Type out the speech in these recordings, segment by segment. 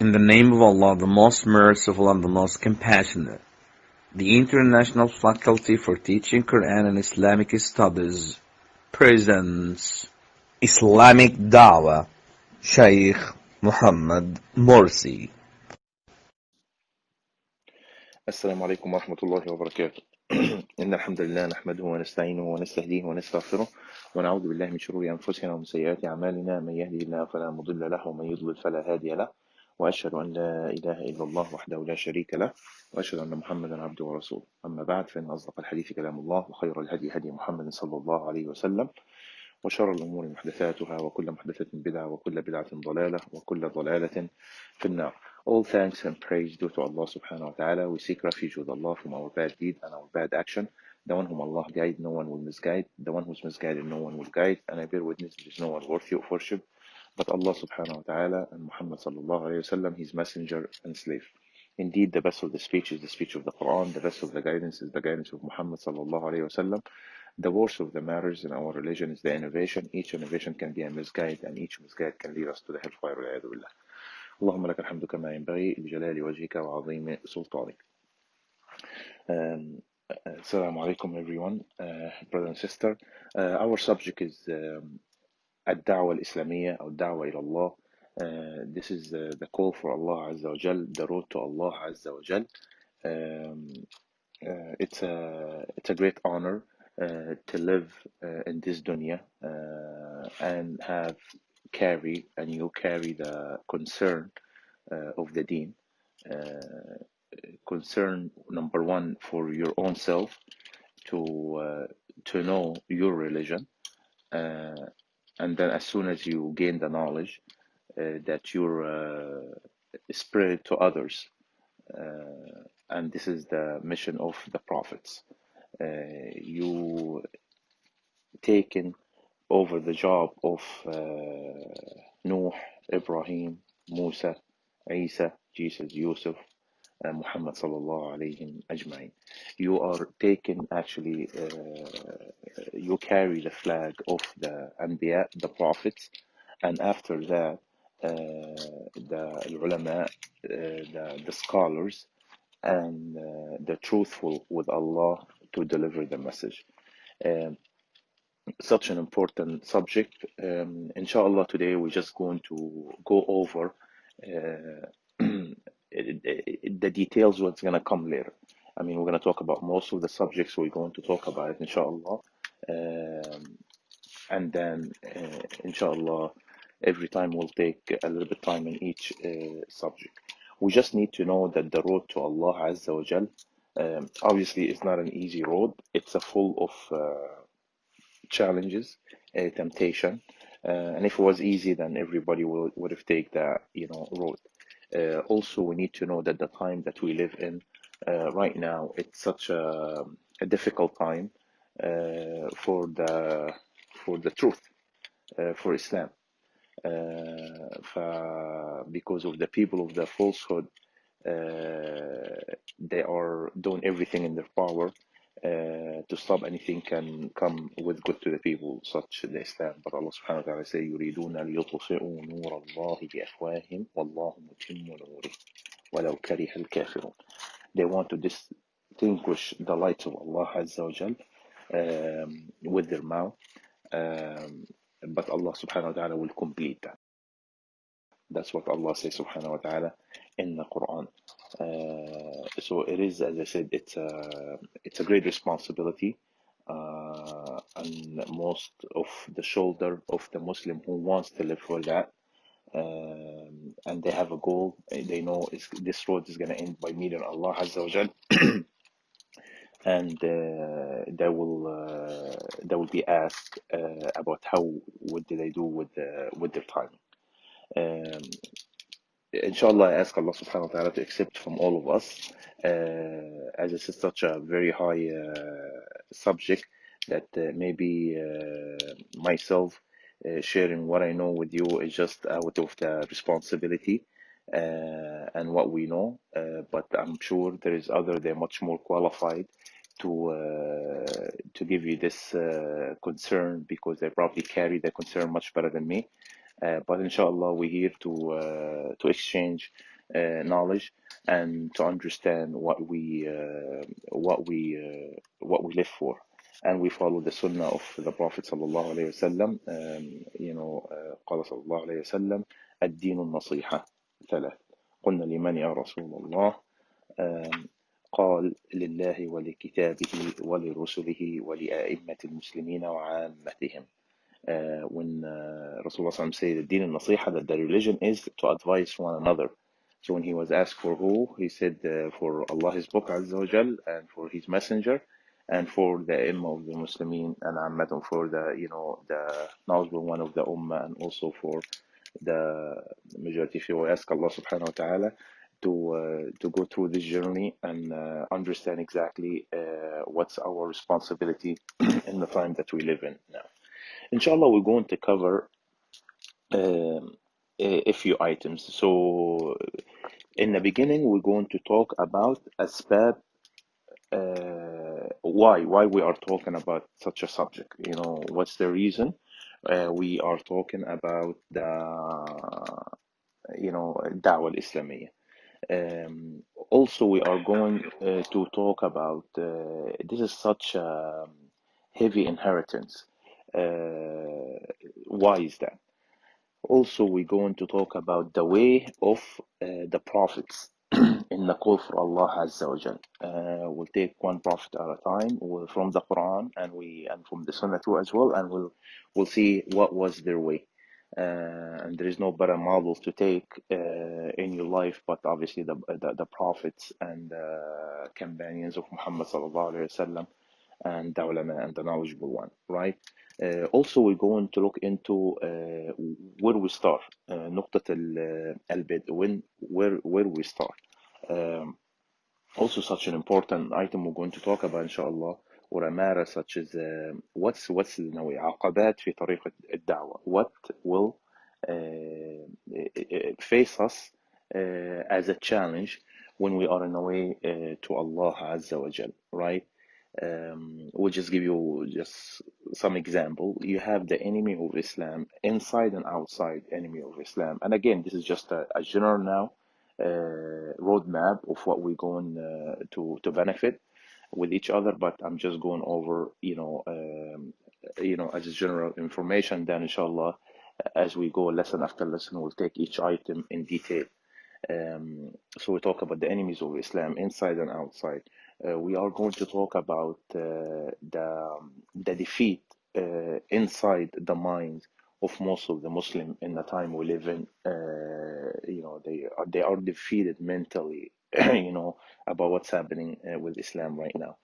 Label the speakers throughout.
Speaker 1: In the name of Allah, the most merciful and the most compassionate. The International Faculty for Teaching Quran and Islamic Studies presents Islamic Da'wah, Shaykh Muhammad Morsi.
Speaker 2: السلام عليكم ورحمة الله وبركاته. إن الحمد لله نحمده ونستعينه ونستهديه ونستغفره ونعوذ بالله من شرور أنفسنا ومن سيئات أعمالنا. من يهده الله فلا مضل له ومن يضلل فلا هادي له، وأشهد أن لا إله إلا الله وحده لا شريك له، وأشهد أن محمدا عبده ورسوله. أما بعد، فإن أصدق الحديث كلام الله، وخير الهدي هدي محمد صلى الله عليه وسلم، وشر الأمور محدثاتها، وكل محدثة بدعة، وكل بدعة ضلالة، وكل ضلالة في النار. All thanks and praise due to Allah subhanahu wa ta'ala. We seek refuge with Allah from our bad deed and our bad action. The one whom Allah guide, no one will misguide. The one who's misguided, no one will guide. And I bear witness there is no one worthy of worship but Allah subhanahu wa ta'ala, and Muhammad sallallahu alayhi wa sallam, his messenger and slave. Indeed, the best of the speech is the speech of the Quran. The best of the guidance is the guidance of Muhammad sallallahu alayhi wa sallam. The worst of the matters in our religion is the innovation. Each innovation can be a misguide, and each misguide can lead us to the hellfire. والعياذ بالله. اللهم لك الحمد كما ينبغي لجلال وجهك وعظيم سلطانك. Assalamu alaikum everyone, brother and sister. Our subject is الدعوة الإسلامية أو الدعوة إلى الله. This is the call for Allah Azza wa Jal, the road to Allah Azza wa Jal. It's a great honor to live in this dunya and you carry the concern of the deen. Concern number one for your own self, to know your religion, and then as soon as you gain the knowledge, that you're spread it to others. And this is the mission of the prophets. You taken over the job of Nuh, Ibrahim, Musa, Isa, Jesus, Yusuf, Muhammad sallallahu alayhim ajma'in. You are taken, actually, you carry the flag of the Anbiya, the prophets, and after that, the ulama, the scholars, and the truthful with Allah to deliver the message. Such an important subject. Inshallah, today we're just going to go over the details. What's going to come later. I mean, we're going to talk about most of the subjects. We're going to talk about it, inshallah. And then, inshallah, every time we'll take a little bit time in each subject. We just need to know that the road to Allah Azza wa Jal, obviously, is not an easy road. It's a full of challenges, temptation. And if it was easy, then everybody would have taken that, road. Also, we need to know that the time that we live in right now, it's such a difficult time for the truth, for Islam. Because of the people of the falsehood, they are doing everything in their power to stop anything can come with good to the people, such the Islam. But Allah subhanahu wa ta'ala say, يريدون ليطفئوا نور الله بأفواههم والله متم نوره ولو كره الكافرون. They want to distinguish the light of Allah Azza wa Jal with their mouth, but Allah subhanahu wa ta'ala will complete that. That's what Allah says subhanahu wa ta'ala in the Quran. So it is, as I said, it's a great responsibility on most of the shoulder of the Muslim who wants to live for that. And they have a goal. They know this road is going to end by meeting Allah Azza wa Jal. And they will be asked about what did they do with their time. Inshallah, I ask Allah subhanahu wa ta'ala to accept from all of us, as this is such a very high subject, that maybe myself sharing what I know with you is just out of the responsibility and what we know, but I'm sure there is they're much more qualified to give you this concern, because they probably carry the concern much better than me. But inshallah, we're here to exchange knowledge and to understand what we live for, and we follow the sunnah of the Prophet sallallahu alaihi wasallam. قال صلى الله عليه وسلم الدين النصيحة ثلاث. قلنا لمن يا رسول الله؟ قال لله ولكتابه ولرسله ولأئمة المسلمين وعامتهم. When Rasulullah said the deen al-nasiha, that the religion is to advise one another. So when he was asked for who, he said for Allah, His Book Azza wa Jal, and for His Messenger, and for the Imam of the Muslimin, and Ammatum, for the knowledgeable one of the Ummah, and also for the majority. If you ask Allah Subhanahu wa Taala to go through this journey and understand exactly what's our responsibility in the time that we live in now. Inshallah, we're going to cover a few items. So, in the beginning, we're going to talk about asbab, why we are talking about such a subject. What's the reason we are talking about the dawaah al-Islamiyya. Also, we are going to talk about this is such a heavy inheritance. Why is that? Also, we're going to talk about the way of the prophets in the call for Allah Azza wa Jal. We'll take one prophet at a time from the Quran and from the Sunnah too as well, and we'll see what was their way. And there is no better model to take in your life, but obviously the prophets and companions of Muhammad sallallahu alaihi wasallam, and the ulama and the knowledgeable one, right? Also, we're going to look into where we start, نقطة البدء, where we start. Also, such an important item we're going to talk about, inshallah, or a matter such as what's عقبات في طريق الدعوة. What will face us as a challenge when we are on the way to Allah Azza wa Jal, right? We'll just give you just some example. You have the enemy of Islam, inside and outside enemy of Islam. And again, this is just a general now roadmap of what we're going to benefit with each other, but I'm just going over as a general information. Then inshallah, as we go lesson after lesson, we'll take each item in detail. So we talk about the enemies of Islam, inside and outside. We are going to talk about the defeat inside the minds of most of the Muslim in the time we live in. They are defeated mentally, about what's happening with Islam right now.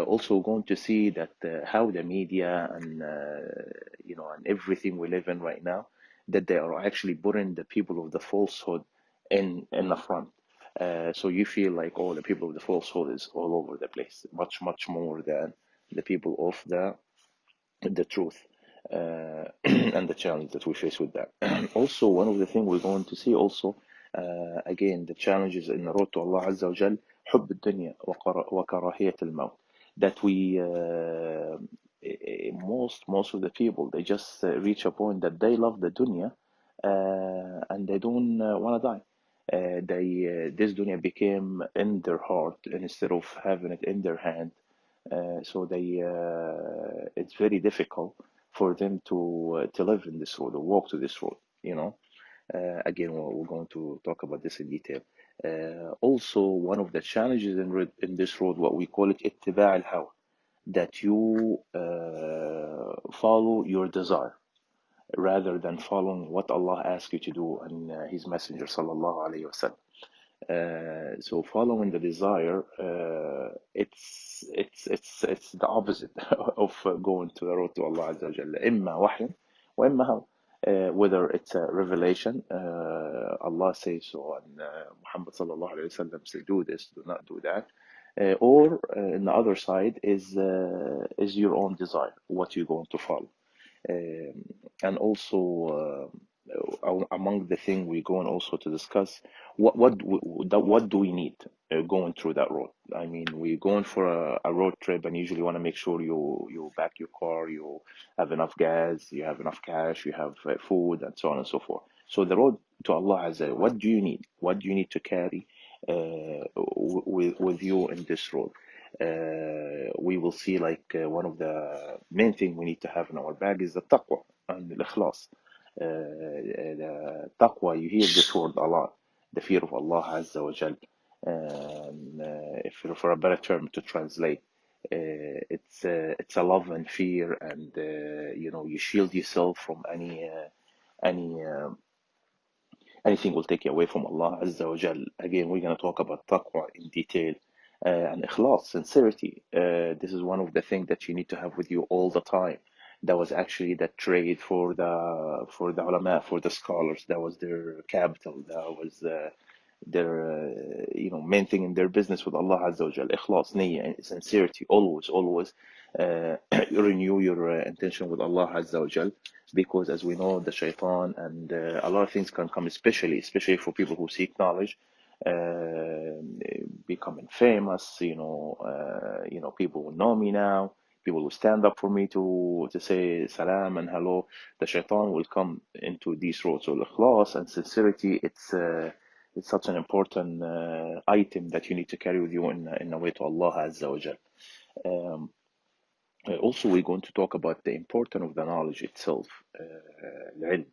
Speaker 2: Also, we're going to see that how the media and and everything we live in right now, that they are actually putting the people of the falsehood in the front. So you feel like the people of the falsehood is all over the place, much more than the people of the truth, and the challenge that we face with that. Also, one of the things we're going to see also, again, the challenges in the road to Allah Azza wa Jal, حب الدنيا وكراهية الموت, that we most of the people, they just reach a point that they love the dunya and they don't want to die. This dunya became in their heart instead of having it in their hand. So it's very difficult for them to live in this road or walk to this road. Again, we're going to talk about this in detail. Also, one of the challenges in this road, what we call it اتباع الهوى, that you follow your desire rather than following what Allah asks you to do and His Messenger sallallahu alaihi wasallam. So following the desire, it's the opposite of going to the road to Allah Azza wa Jalla. إما وحي وإما هوى. Whether it's a revelation, Allah says so, and Muhammad sallallahu alaihi wasallam says do this, do not do that, or in the other side is your own desire, what you're going to follow. And also among the thing we're going also to discuss, what do we need going through that road? I mean, we're going for a road trip, and usually want to make sure you back your car, you have enough gas, you have enough cash, you have food, and so on and so forth. So the road to Allah Azza, what do you need? What do you need to carry with you in this road? We will see like one of the main thing we need to have in our bag is the taqwa and the ikhlas. The taqwa, you hear this word a lot, the fear of Allah Azza wa Jal. If for a better term to translate, it's a love and fear, and you shield yourself from any anything will take you away from Allah Azza wa Jal. Again, we're going to talk about taqwa in detail. And ikhlas, sincerity. This is one of the things that you need to have with you all the time. That was actually the trade for the ulama, for the scholars. That was their capital. That was their main thing in their business with Allah Azza wa Jal. Ikhlas, niyyah, sincerity. Always renew your intention with Allah Azza wa Jal, because as we know, the shaitan and a lot of things can come, especially for people who seek knowledge, becoming famous. People will know me now. People will stand up for me to say salam and hello. The shaitan will come into these roads. So ikhlas and sincerity, it's such an important item that you need to carry with you in a way to Allah Azza wa Jal. Also, we're going to talk about the importance of the knowledge itself, العلم,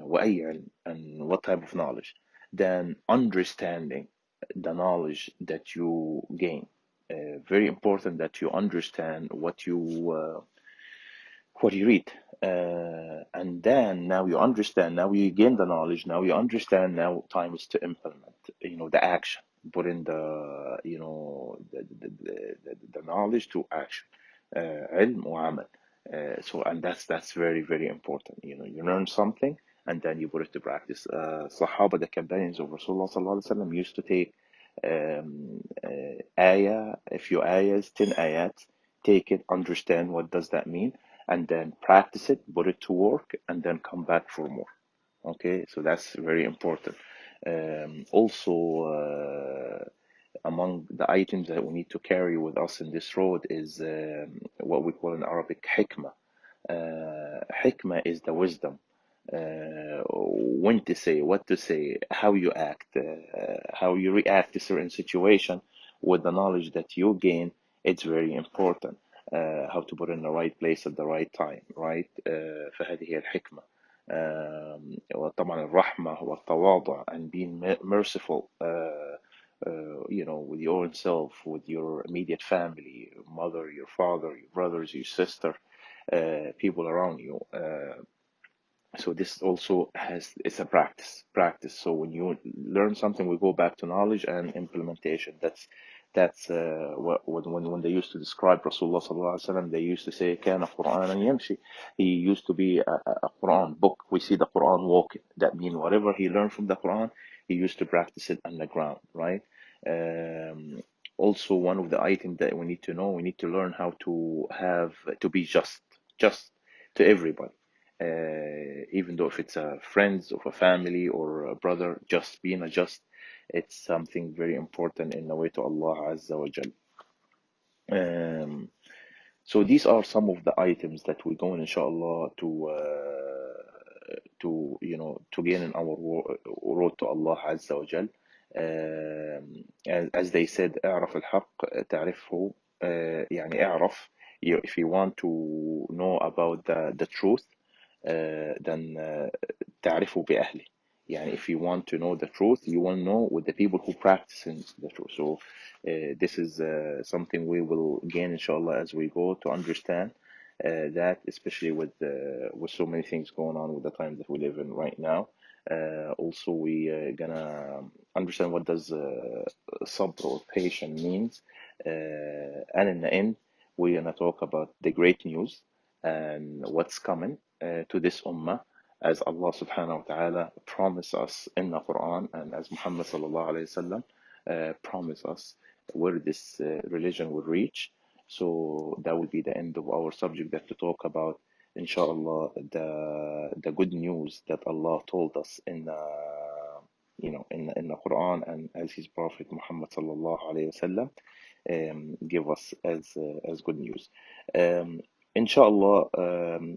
Speaker 2: وأي علم, and what type of knowledge. Then understanding the knowledge that you gain. Very important that you understand what you read. And then now you understand, now you gain the knowledge, now you understand, now time is to implement, the action, put in the knowledge to action, علم وعمل. So, and that's very, very important. You learn something and then you put it to practice. Sahaba, the companions of Rasulullah sallallahu alaihi wasallam, used to take ayah, a few ayahs, 10 ayats, take it, understand what does that mean, and then practice it, put it to work, and then come back for more. Okay, so that's very important. Also, among the items that we need to carry with us in this road is what we call in Arabic hikmah. Hikmah is the wisdom. When to say, what to say, how you act, how you react to certain situation with the knowledge that you gain. It's very important. How to put in the right place at the right time, right? فهذه هي الحكمة. وطبعا الرحمة والتواضع, and being merciful, with your own self, with your immediate family, your mother, your father, your brothers, your sister, people around you. So this also it's a practice. So when you learn something, we go back to knowledge and implementation. That's when they used to describe Rasulullah sallallahu alaihi wasallam, they used to say كان قرآنا يمشي. He used to be a Quran book. We see the Quran walking. That means whatever he learned from the Quran, he used to practice it on the ground, right? Also, one of the items that we need to know, we need to learn how to be just to everybody. Even though if it's a friends of a family or a brother, just being a just, it's something very important in the way to Allah Azza wa Jal. So these are some of the items that we're going, inshallah, to gain in our road to Allah Azza wa Jal. As they said, اعرف الحق تعرفه. يعني اعرف, if you want to know about the truth, then تعرفه بأهله. يعني if you want to know the truth, you will know with the people who practice the truth. So this is something we will gain, inshallah, as we go to understand that, especially with so many things going on with the time that we live in right now. Also, we gonna understand what does sabr or patience means, and in the end, we're gonna talk about the great news and what's coming to this ummah, as Allah subhanahu wa ta'ala promised us in the Quran, and as Muhammad sallallahu alayhi wasallam promised us where this religion will reach. So that will be the end of our subject, that to talk about inshallah, the good news that Allah told us in in the Quran and as His Prophet Muhammad sallallahu alaihi wasallam give us as good news. Inshallah,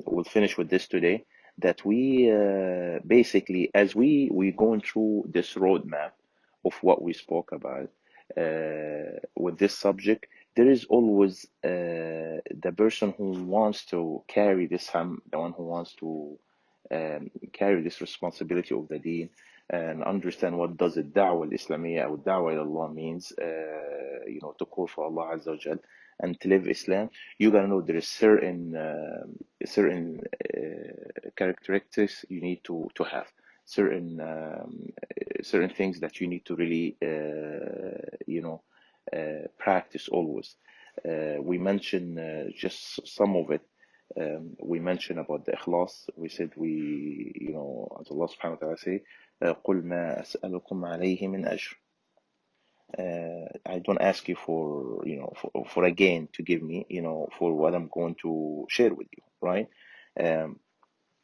Speaker 2: we'll finish with this today. That we basically, as we going through this roadmap of what we spoke about with this subject, there is always the person who wants to carry this ham, the one who wants to carry this responsibility of the deen and understand what does it da'wah al-Islamiyya or da'wah ila Allah means, to call for Allah Azza wa Jal and to live Islam. You gotta know there is certain characteristics you need to have, certain things that you need to really practice always. We mentioned just some of it. We mentioned about the ikhlas. We said as Allah subhanahu wa ta'ala say, قُلْ مَا أَسْأَلُكُمْ عَلَيْهِ مِنْ أَجْرٍ. I don't ask you for for a gain to give me for what I'm going to share with you, right?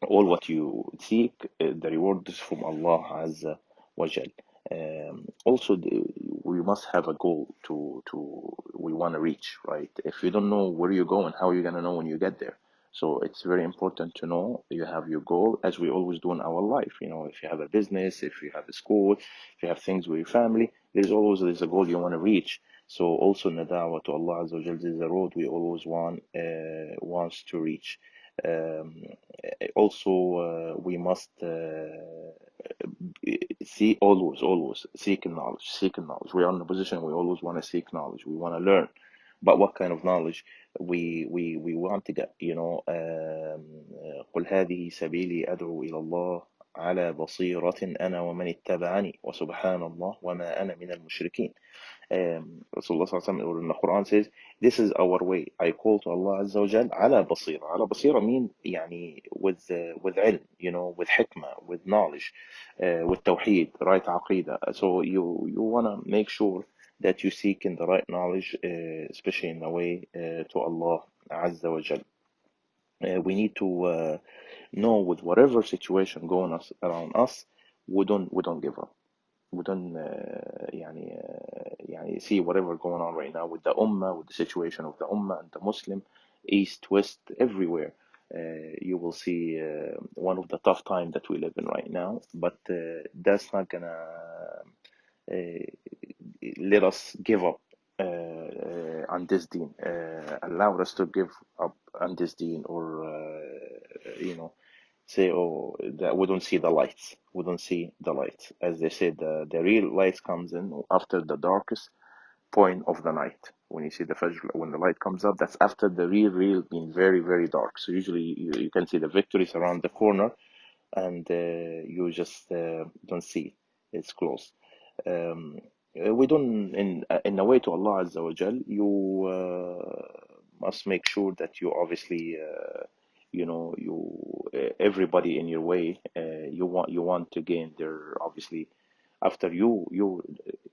Speaker 2: All what you seek, the reward is from Allah Azza wa Jal. Also, we must have a goal we want to reach, right? If you don't know where you're going, how are you gonna know when you get there? So it's very important to know you have your goal, as we always do in our life. If you have a business, if you have a school, if you have things with your family, there's a goal you want to reach. So also in the da'wah to Allah Azza wa Jal, there's a road we always wants to reach. Also, we must always seek knowledge. We are in a position we always want to seek knowledge. We want to learn, but what kind of knowledge we want to get? قل هذه سبيلي أدعو إلى الله على بصيرة أنا ومن اتبعني وسبحان الله وما أنا من المشركين. Rasulullah sallallahu alaihi wasallam in the Quran says, this is our way. I call to Allah Azza wa Jal ala basira. Ala basira mean with ilm, with hikmah, with knowledge, with tawheed, right aqidah. So you want to make sure that you seek in the right knowledge, especially in the way to Allah Azza wa Jal. We need to know with whatever situation going around us, we don't give up. We don't see whatever going on right now with the ummah, with the situation of the ummah and the Muslim, east, west, everywhere. You will see one of the tough times that we live in right now, but that's not gonna let us give up on this deen, allow us to give up on this deen, or say, that we don't see the lights. We don't see the lights. As they said, the real light comes in after the darkest point of the night. When you see the Fajr, when the light comes up, that's after the real being very, very dark. So usually you can see the victories around the corner, and you just don't see it. It's close. We don't, in the way to Allah Azza wa Jal, you must make sure that you obviously everybody in your way, you want to gain their, obviously, after you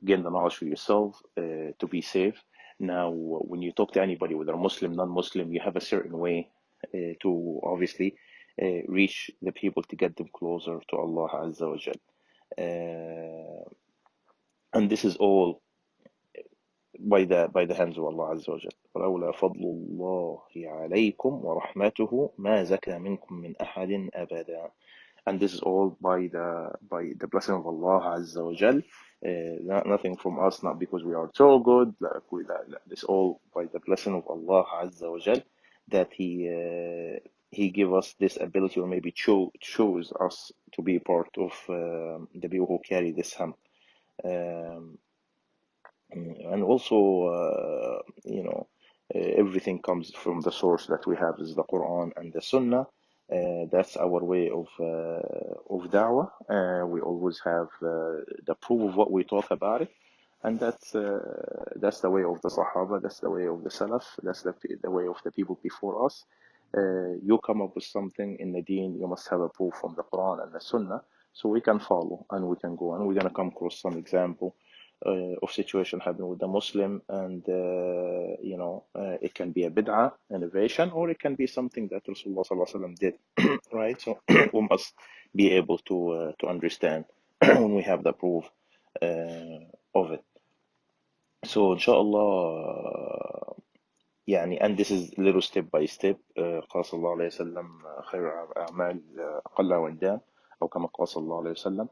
Speaker 2: gain the knowledge for yourself, to be safe. Now when you talk to anybody, whether Muslim, non-Muslim, you have a certain way to obviously reach the people, to get them closer to Allah Azza wa Jal. And this is all by the hands of Allah Azza wa Jal. ولولا فضل الله عليكم ورحمته ما زكى منكم من أحد أبدا. And this is all by the blessing of Allah Azza wa Jal. Nothing from us, not because we are so good. This all by the blessing of Allah Azza wa Jal, that He give us this ability, or maybe chose us to be part of the people who carry this ham. And also, everything comes from the source that we have, is the Quran and the Sunnah. That's our way of da'wah. We always have the proof of what we talk about it, and that's the way of the Sahaba, that's the way of the Salaf, that's the way of the people before us. You come up with something in the deen, you must have a proof from the Quran and the Sunnah, so we can follow and we can go, and we're gonna come across some example of situation happen with the Muslim, and it can be a bid'ah, innovation, or it can be something that Rasulullah sallallahu alaihi wasallam did, right? So we must be able to understand when we have the proof of it. So inshallah, and this is little step by step. قال صلى الله عليه وسلم خير الأعمال أقلها وأندام، أو كما قال صلى الله عليه وسلم.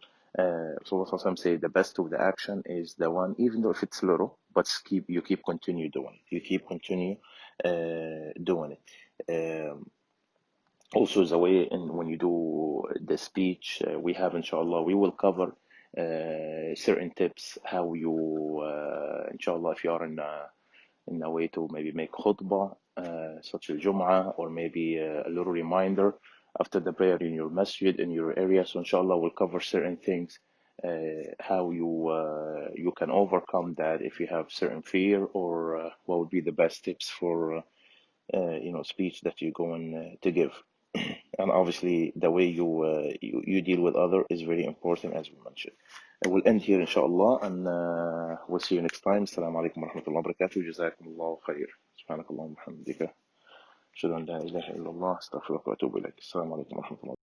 Speaker 2: So Rasul say the best of the action is the one, even though if it's little, but you keep continue doing it. You keep continue doing it. Also the way when you do the speech, we have inshallah, we will cover certain tips how you inshallah, if you are in a way to maybe make khutbah, such as Jum'ah, or maybe a little reminder after the prayer in your masjid, in your area. So inshallah, we'll cover certain things, how you can overcome that if you have certain fear, or what would be the best tips for speech that you're going to give. And obviously, the way you deal with other is very important, as we mentioned. We'll end here, inshallah, and we'll see you next time. Assalamu alaikum wa rahmatullahi wa barakatuh. Jazakum Allahu khair. Subhanakallah wa bihamdika. Ashhadu an la ilaha illallah. Astaghfiruka wa atubu ilaik. Assalamu alaikum wa rahmatullahi.